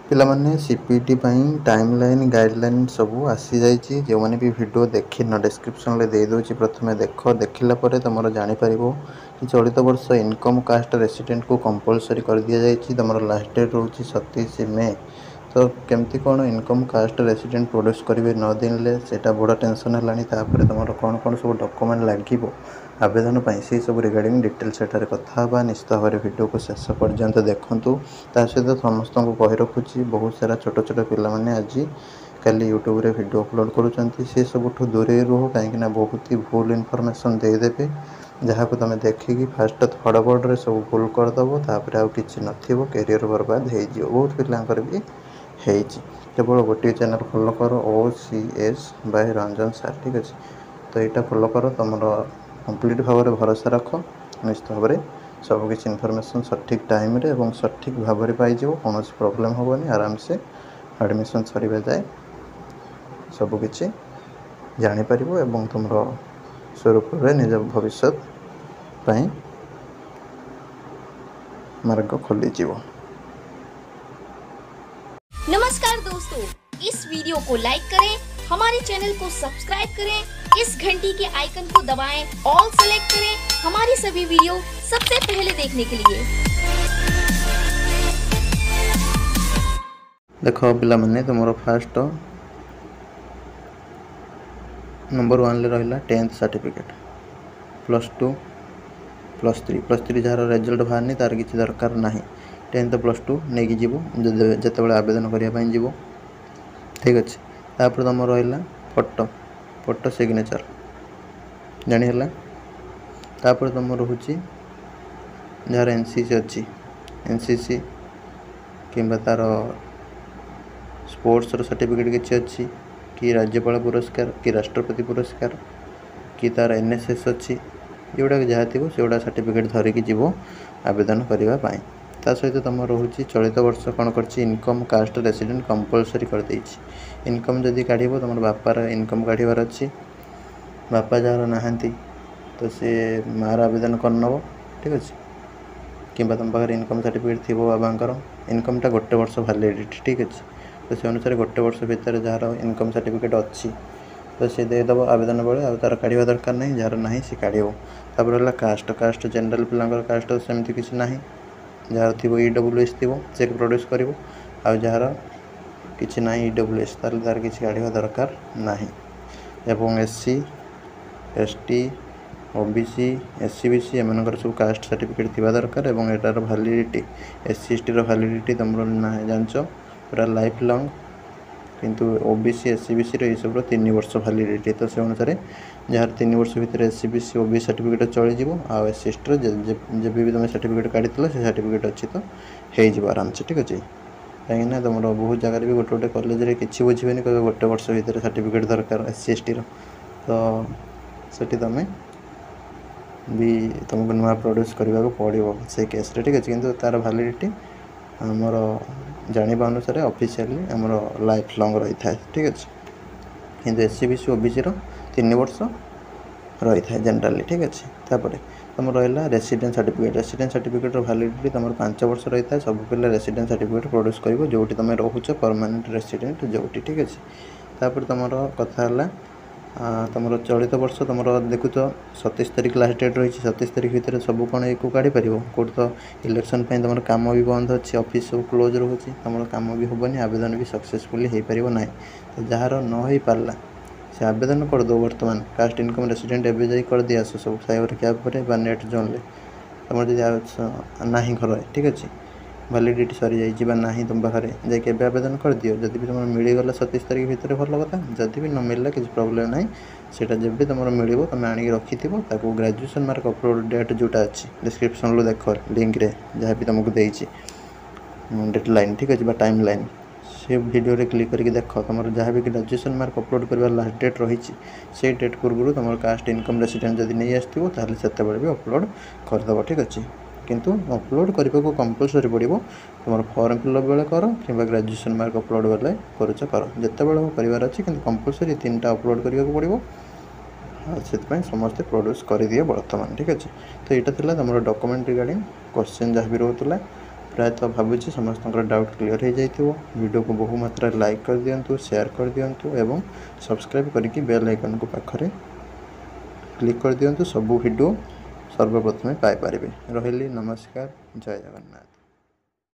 पिलामाने CPT timeline guideline सबू आसी जाइए जो मैंने भी वीडियो देखिन डिस्क्रिप्शन में दे दूची प्रथम देख देखला तुम जापर कि चलित वर्ष इनकम कास्ट रेसिडेंट को कंपलसरी कर दि जाइए तुम लास्ट डेट रोचे 27 मे तो केमती कौन इनकम कास्ट रेसिडेंट प्रोड्यूस करेंगे न दिन से बड़ा टेंशन है तुम कौन कौन सब डॉक्यूमेंट लगे आवेदन से सब रिगार्डिंग डिटेल सेठार कथा निश्चित भाव में वीडियो को शेष पर्यंत देखूँ सहित समस्त को कही रखुच्छी बहुत सारा छोट छोट पाने आज काली यूट्यूब रे वीडियो अपलोड करुँच सी सब दूरे रुह कहीं बहुत ही भूल इनफॉरमेशन देदेवे जहाँ को तुम देखिकी फास्ट थड़बड़े सब भूल करदेव तापर आउ कि नथिबो कैरियर बर्बाद हो बहुत पिलांकर भी होती केवल गोटे चैनल फॉलो कर OCS बाय रंजन सार ठीक अच्छे तो यहाँ फॉलो कर तुम कंप्लीट भाव में भरोसा रख निश्चित भाव में सबकि इनफॉरमेशन सठिक टाइम रे एवं सठिक भाव में पाई कौन प्रॉब्लम हेनी आराम से एडमिशन सरीबा जाए सबकि जापर एवं तुम स्वरूप निज भविष्य मार्ग खोली जीव। नमस्कार दोस्तों, इस वीडियो को लाइक करें, हमारे चैनल को सब्सक्राइब करें, इस घंटी के आइकन को दबाएं, ऑल सेलेक्ट करें हमारी सभी वीडियो सबसे पहले देखने के लिए। देखो पिला माने तुम फास्ट नंबर 1 ले रहा 10th सर्टिफिकेट +2 +3 जार रिजल्ट बाहरनी तार किसी दरकार ना 10th +2 नहीं जीव जिते आवेदन करने जीव ठीक अच्छे तापर तुम रहा फोटो सिग्नेचर जानीला तापर तुम रोचे जार NCC अच्छी NCC कि तार स्पोर्ट्स सर्टिफिकेट किसी अच्छी कि राज्यपाल पुरस्कार कि राष्ट्रपति पुरस्कार कि तार NSS अच्छी जोड़ा जहाँ थी से गुड़ा सर्टिफिकेट धरिकी जीव आवेदन करने ता सहित तुम रोचे चलित वर्ष कौन कर इनकम कास्ट रेसिडेंट कंपलसरी कर देछि इनकम जदि काढ़ तुम बापार इनकम काढ़ार अच्छी बापा जार नहांती तो सी मार आवेदन करनब ठीक अच्छे कि तुम पाखे इनकम सर्टिफिकेट थी बाबांकर इनकमटा गोटे वर्ष वैलिडिटी ठीक अच्छे तो से अनुसार गोटे वर्ष भितर जार इनकम सर्टिफिकेट अच्छी तो सी देदेव आवेदन बेले आ तार काढ़ा दरकार ना जार ना सी काढ़ तापर कास्ट जनरल पिलांकर कास्ट सेमती किसी ना जार थी EWS थी चेक प्रोड्यूस कर जार कि ना EWS तार किसी काढ़ा दरकार ना एवं SC ST OBC SC BC एम सब कास्ट सर्टिफिकेट थी दरकार और यार वैलिडिटी SC ST वैलिडिटी तुम ना जान पूरा लाइफ लॉन्ग किंतु OBC SC BC ये सब 3 वर्ष वैलिडिटी तो से अनुसार जहाँ 3 वर्ष भितर SC BC OBC सर्टिफिकेट चलीज आ SC ST जब भी तुम सर्टिफिकेट काढ़ी से सर्टिफिकेट अच्छी तो हो आराम से ठीक अच्छे कहीं तुम बहुत जगह भी गोटे गोटे कॉलेज में किसी बुझे कह गोटे वर्ष भितर सर्टिफिकेट दरकार SC ST तो सेठी तुम भी तुमको नुआ प्रोड्यूस करने को पड़ो से केस ठीक अच्छे किंतु तार वैलिडिटी आमर जाना अनुसार ऑफिशियली आमर लाइफ लॉन्ग रही है ठीक अच्छे किंतु SC BC OBC 3 वर्ष रही है जनरली ठीक अच्छे तापर तुम रहा रेसिडेंट सर्टिफिकेट वैलिडिटी तुम 5 वर्ष रही है सब पिला रेसिडेंट सर्टिफिकेट प्रोड्यूस कर जो तुम रोच परमानेंट रेसिडेंट जो ठीक अच्छे तापर तुम कथा तुम चलित वर्ष तुम देखु तो 27 तारीख लास्ट डेट रही 27 तारीख भितर सब कौन एक काढ़ी पार कौट तो इलेक्शन तुम कम भी बंद अच्छी ऑफिस सब क्लोज रोचे तुम कम भी हेनी आवेदन भी सक्सेसफुली हो पार ना तो जार न हो पारा से आवेदन कर दो बर्तमान कास्ट इनकम रेसिडेंट एवं जा कर दी आस सब साइबर कैब पर नेट जोन तुम जब ना घर ठीक अच्छे वैलिडिटी सरी जाइए ना तुम पाखे जाके आवेदन कर दियो जदि भी तुम मिलगला 27 तारीख भितर भल कथा जदि भी न मिलला किसी प्रॉब्लम ना सेटा जब भी तुम मिल तुम आनिक रखी ग्रेजुएशन मार्क अपलोड डेट जोटा अच्छी डिस्क्रिप्शन देख लिंक रे जहाँ भी तुमको देती डेट लाइन ठीक अच्छे टाइम लाइन से वीडियो क्लिक करके देख तुम जहाँ भी ग्रेजुएशन मार्क अपलोड कर लास्ट डेट रही से डेट पूर्व तुम कास्ट इनकम रेसिडेंट जब नहीं आसो से भी अपलोड करदेव ठीक अच्छे किंतु अपलोड करने को कंपलसरी पड़ो तुम फॉर्म फिलअप बेले कर कि ग्रेजुएशन मार्क अपलोड बेले कर जिते बड़े कर अच्छे कि कंपलसरी 3टा अपलोड करने को पड़ो से समस्ते प्रोड्यूस कर दिए बर्तमान ठीक अच्छे तो यहाँ थी तुम डॉक्यूमेंट रिगार्डिंग क्वेश्चन जहाँ भी रोला प्रायतः भावुँ समस्त डाउट क्लियर हो जाइए। वीडियो को बहु मात्रा लाइक कर दिंतु, शेयर कर दिंतु एवं सब्सक्राइब करके बेल आइकन को पाखरे क्लिक कर दिंतु। सब वीडियो सर्वप्रथमे पाइपर। रही नमस्कार, जय जगन्नाथ।